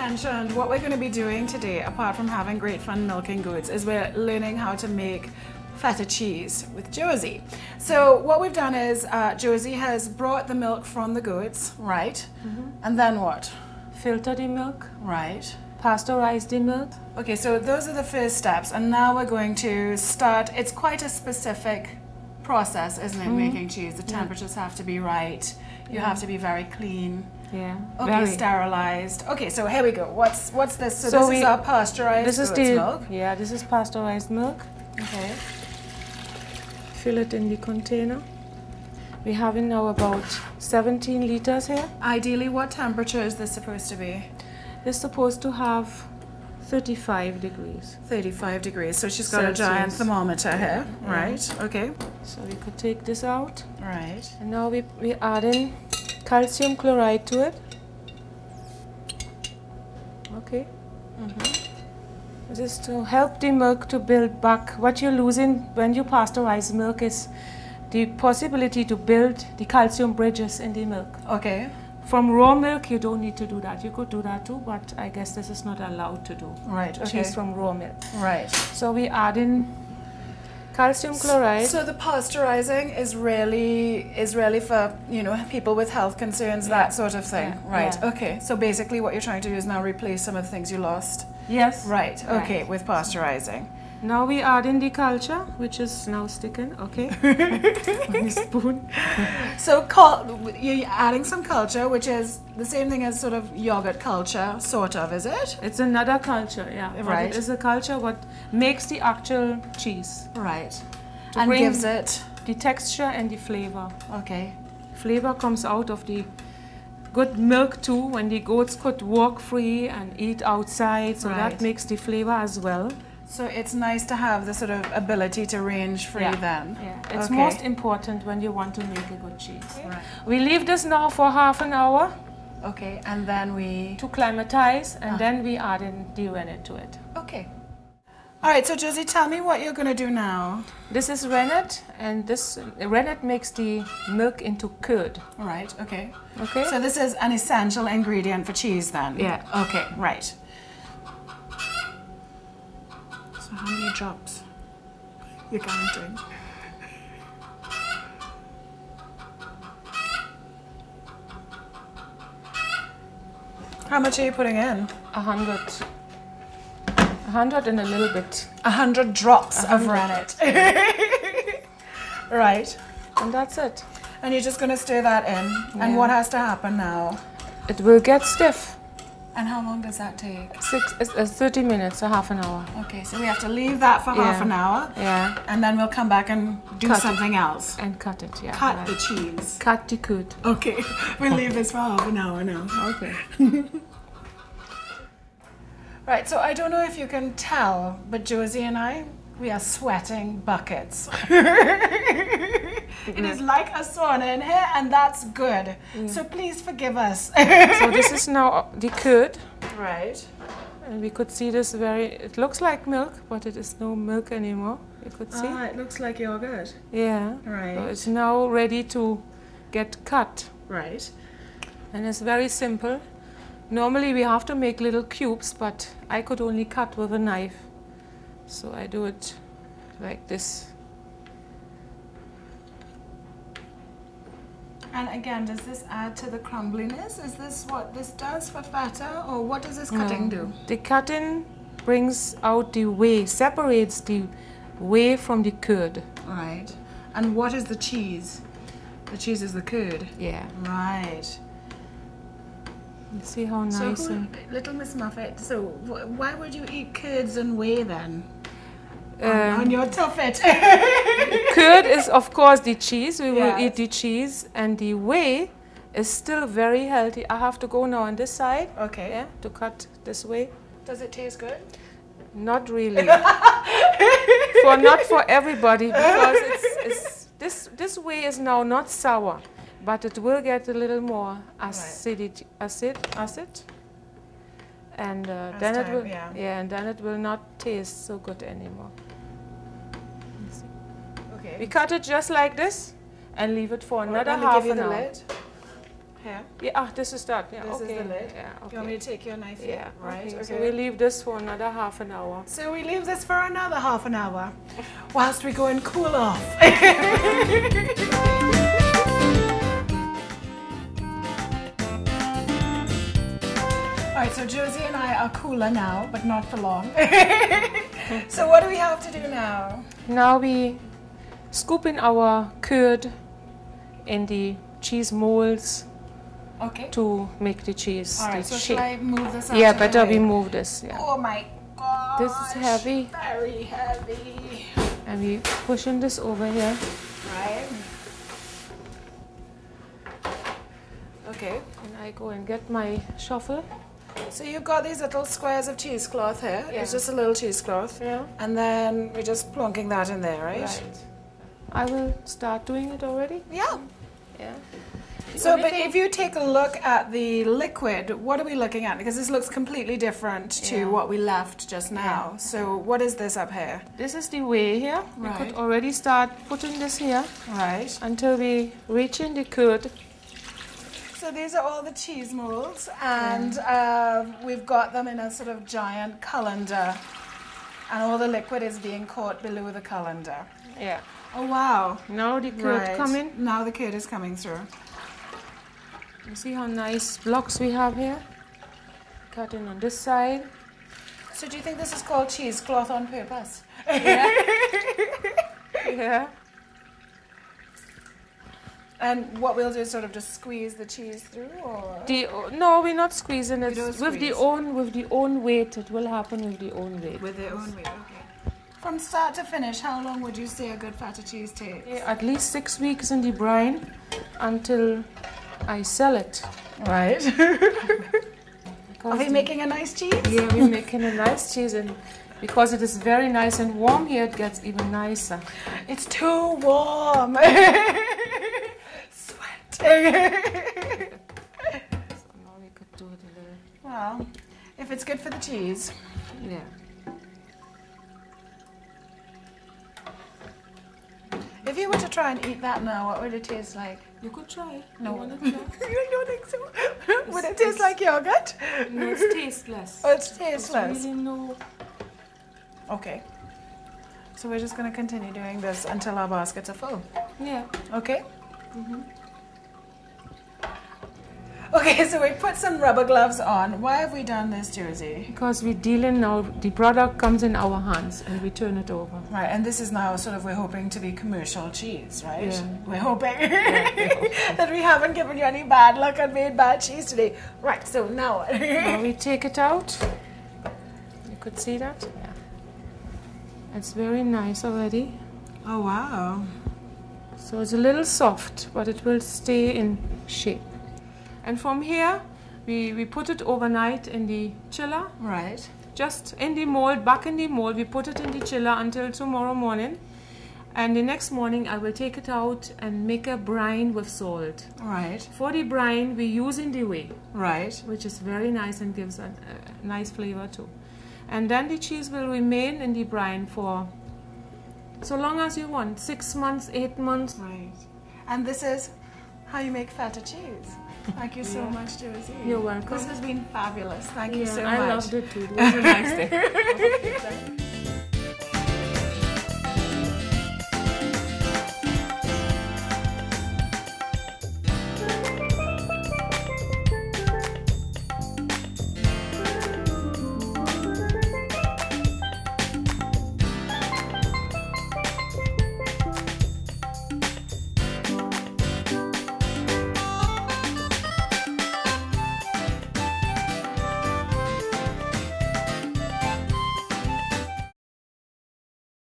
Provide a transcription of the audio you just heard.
mentioned, what we're going to be doing today, apart from having great fun milking goats, is we're learning how to make feta cheese with Josie. So what we've done is Josie has brought the milk from the goats, right? And then what? Filter the milk. Right. Pasteurize the milk. Okay, so those are the first steps, and now we're going to start. It's quite a specific process, isn't it, making cheese? The temperatures have to be right. You have to be very clean. Yeah. Okay, sterilized. Okay, so here we go. What's this? So this is our pasteurized goat's milk. Yeah, this is pasteurized milk. Okay. Fill it in the container. We have now about 17 liters here. Ideally, what temperature is this supposed to be? It's supposed to have 35 degrees. 35 degrees. So she's got a giant thermometer here, right? Okay. So we could take this out. Right. And now we add in calcium chloride to it. Okay. This is to help the milk to build back. What you're losing when you pasteurize milk is the possibility to build the calcium bridges in the milk. Okay. From raw milk, you don't need to do that. You could do that too, but I guess this is not allowed to do. Right, okay. Cheese from raw milk. Right. So we add in calcium chloride. So the pasteurizing is really for, you know, people with health concerns, that sort of thing. Right. Okay. So basically what you're trying to do is now replace some of the things you lost. Yes. Right. Okay, with pasteurizing. Now we add in the culture, which is now sticking, okay, on the spoon. So you're adding some culture, which is the same thing as sort of yogurt culture, sort of, is it? It's another culture, yeah. Right. It is a culture what makes the actual cheese. Right. And gives it the texture and the flavor. Okay. Flavor comes out of the good milk too, when the goats could walk free and eat outside, so that makes the flavor as well. So it's nice to have the sort of ability to range free then. Yeah, it's most important when you want to make a good cheese. Right. We leave this now for half an hour. Okay, and then to climatize, and then we add in the rennet to it. Okay. All right, so Josie, tell me what you're going to do now. This is rennet, and this rennet makes the milk into curd. Right, okay. Okay. So this is an essential ingredient for cheese then? Yeah. Okay, right. So how many drops you're counting? How much are you putting in? 100. 100 and a little bit. 100 drops of rennet. Right. And that's it. And you're just going to stir that in. Yeah. And what has to happen now? It will get stiff. And how long does that take? 30 minutes, or half an hour. Okay, so we have to leave that for half an hour. Yeah. And then we'll come back and do something else. And cut it, yeah. Cut the cheese. Cut the curd. Okay, we'll leave this for half an hour now. Okay. Right, so I don't know if you can tell, but Josie and I, we are sweating buckets. It is like a sauna in here, and that's good. So please forgive us. So this is now the curd. Right. And we could see this it looks like milk, but it is no milk anymore. You could see. Ah, it looks like yogurt. Yeah. Right. So it's now ready to get cut. Right. And it's very simple. Normally we have to make little cubes, but I could only cut with a knife. So I do it like this. And again, does this add to the crumbliness? Is this what this does for feta, or what does this cutting do? The cutting brings out the whey, separates the whey from the curd. Right. And what is the cheese? The cheese is the curd? Yeah. Right. You see how nice. So Little Miss Muffet, so why would you eat curds and whey then? On your tuffet. Curd is of course the cheese. We will eat the cheese, and the whey is still very healthy. I have to go now on this side. Okay. Yeah, to cut this way. Does it taste good? Not really. Not for everybody, because this whey is now not sour, but it will get a little more acid, and then it will and then it will not taste so good anymore. Okay. We cut it just like this and leave it for another half an hour. Here. Yeah, this is that. Yeah, This okay. is the lid. Yeah, okay. You want me to take your knife? Yeah, Right. okay. Okay. So we leave this for another half an hour. So we leave this for another half an hour whilst we go and cool off. Alright, so Josie and I are cooler now, but not for long. So what do we have to do now? Now we scoop in our curd in the cheese molds Okay. to make the cheese. Alright, the so shape. shall I move this out? Yeah, of the better way? we move this. Yeah. Oh my god. This is heavy. Very heavy. And we pushing this over here. Right. Okay. And I go and get my shuffle. So you've got these little squares of cheesecloth here. Yeah. It's just a little cheesecloth. Yeah. And then we're just plonking that in there, right? Right. I will start doing it already. Yeah. Yeah. So, but if you take a look at the liquid, what are we looking at? Because this looks completely different to Yeah. what we left just now. So what is this up here? This is the way here. We Right. could already start putting this here Right. until we reach in the curd. So these are all the cheese molds, and we've got them in a sort of giant colander, and all the liquid is being caught below the colander. Yeah. Oh wow! Now the curd coming. Now the curd is coming through. You see how nice blocks we have here? Cutting on this side. So do you think this is called cheesecloth on purpose? Yeah. Yeah. And what we'll do is sort of just squeeze the cheese through, or No, we're not squeezing it. You don't With the squeeze. own weight, it will happen with the own weight. with their own weight. Okay. From start to finish, how long would you say a good feta cheese takes? Yeah, at least 6 weeks in the brine until I sell it. Right. Because Are we making a nice cheese? Yeah, we're making a nice cheese, and because it is very nice and warm here, it gets even nicer. It's too warm. Sweat. So now we could do it a little. Well, if it's good for the cheese. Yeah. If you were to try and eat that now, what would it taste like? You could try. No. You wanna try? You don't think so? Would it taste like yogurt? No, it's tasteless. Oh, it's It's tasteless. really no. Okay. So we're just going to continue doing this until our baskets are full. Yeah. Okay? Okay, so we put some rubber gloves on. Why have we done this, Josie? Because we're dealing now, the product comes in our hands and we turn it over. Right, and this is now sort of, we're hoping to be commercial cheese, right? Yeah. We're hoping that we haven't given you any bad luck and made bad cheese today. Right, so now what? Now we take it out. You could see that? Yeah. It's very nice already. Oh, wow. So it's a little soft, but it will stay in shape. And from here, we put it overnight in the chiller. Right. Just in the mold, back in the mold. We put it in the chiller until tomorrow morning. And the next morning, I will take it out and make a brine with salt. Right. For the brine, we use in the whey, Right. which is very nice and gives a nice flavor too. And then the cheese will remain in the brine for so long as you want, 6 months, 8 months. Right. And this is how you make feta cheese. Thank you so Yeah. much, Josie. You're welcome. This has been fabulous. Thank you so much. I loved it too. It was a nice day.